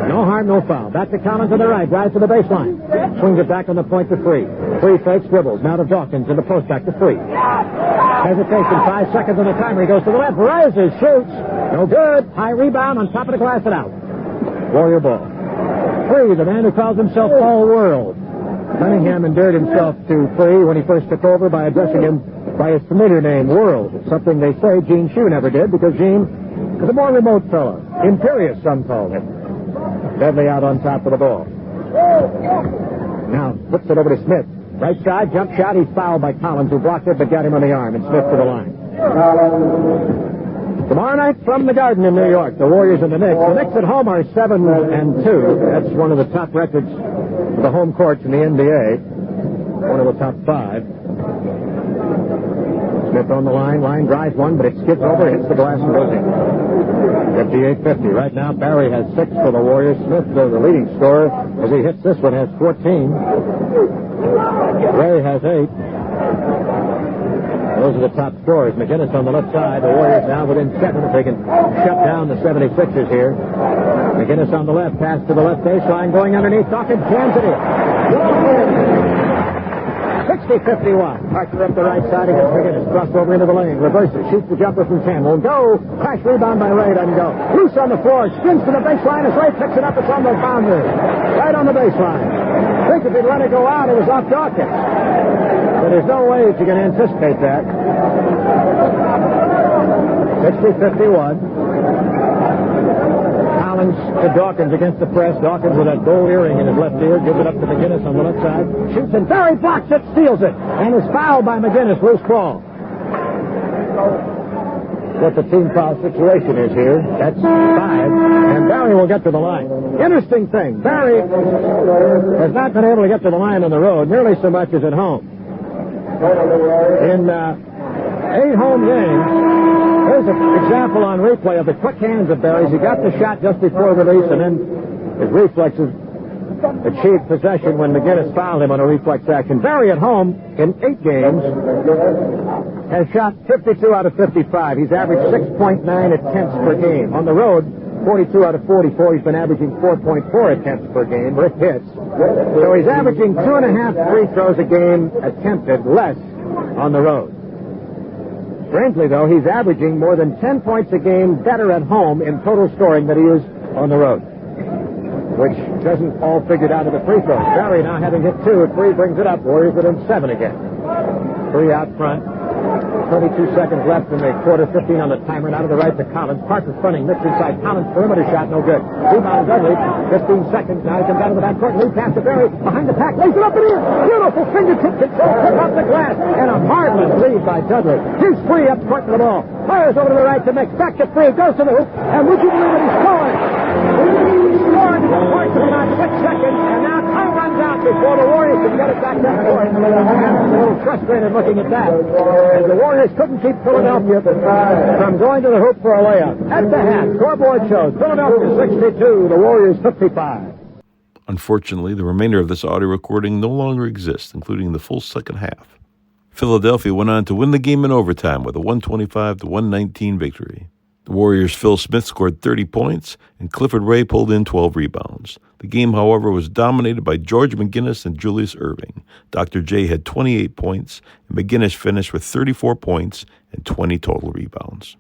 No harm, no foul. Back to Collins on the right, drives to the baseline. Swings it back on the point to Free. Free fakes, dribbles. Now to Dawkins in the post, back to Free. Hesitation, 5 seconds on the timer. He goes to the left, rises, shoots. No good. High rebound on top of the glass and out. Warrior ball. Free, the man who calls himself All World. Cunningham endeared himself to Free when he first took over by addressing him by his familiar name, World. Something they say Gene Shue never did, because Gene was a more remote fellow. Imperious, some called him. Dudley out on top of the ball. Now, flips it over to Smith. Right side, jump shot. He's fouled by Collins, who blocked it but got him on the arm, and Smith to the line. Tomorrow night from the Garden in New York, the Warriors and the Knicks. The Knicks at home are 7-2. That's one of the top records for the home courts in the NBA. One of the top 5. Smith on the line. Line drives one, but it skids over, hits the glass, and goes in. 58-50. Right now, Barry has 6 for the Warriors. Smith, the leading scorer, as he hits this one, has 14. Ray has 8. Those are the top scorers. McGinnis on the left side. The Warriors now within 7 if they can shut down the 76ers here. McGinnis on the left. Pass to the left baseline. Going underneath. Dawkins jams it in. 60-51. Parker up the right side against McGinnis. Crossed over into the lane. Reverses. Shoots the jumper from 10. Won't go. Crash rebound by Ray. Doesn't go. Loose on the floor. Spins to the baseline as Ray picks it up. It's on the boundary. Right on the baseline. I think if he'd let it go out, it was off Dawkins. But there's no way that you can anticipate that. 60-51. Collins to Dawkins against the press. Dawkins with that gold earring in his left ear. Gives it up to McGinnis on the left side. Shoots and Barry blocks it, steals it, and is fouled by McGinnis. Loose ball. What the team foul situation is here. That's 5, and Barry will get to the line. Interesting thing. Barry has not been able to get to the line on the road nearly so much as at home. In 8 home games, there's an example on replay of the quick hands of Barry's. He got the shot just before release, and then his reflexes achieved possession when McGinnis fouled him on a reflex action. Barry at home, in 8 games, has shot 52 out of 55. He's averaged 6.9 attempts per game. On the road, 42 out of 44. He's been averaging 4.4 attempts per game, with hits. So he's averaging 2.5 free throws a game attempted less on the road. Strangely, though, he's averaging more than 10 points a game better at home in total scoring than he is on the road, which doesn't all figured out of the free throws. Barry now having hit 2 at 3 brings it up. Warriors within 7 again. 3 out front. 22 seconds left in the quarter. 15 on the timer. Now to the right to Collins. Parker fronting. Missed inside. Collins perimeter shot. No good. Rebound Dudley. 15 seconds. Now he comes out of the backcourt. Lead pass to Barry. Behind the pack. Lays it up and in. Beautiful fingertip control. Pick up the glass. And a marvelous lead by Dudley. He's free up court to the ball. Fires over to the right to Mix. Back to free. Goes to the hoop. And would you believe it? He scored. He scored in the course of about 6 seconds. And now time runs out before the Warriors can get it back to the court. And I'm a little frustrated looking at that. As the Warriors couldn't keep Philadelphia from going to the hoop for a layup. At the half, scoreboard shows Philadelphia 62, the Warriors 55. Unfortunately, the remainder of this audio recording no longer exists, including the full second half. Philadelphia went on to win the game in overtime with a 125-119 victory. The Warriors' Phil Smith scored 30 points, and Clifford Ray pulled in 12 rebounds. The game, however, was dominated by George McGinnis and Julius Erving. Dr. J had 28 points, and McGinnis finished with 34 points and 20 total rebounds.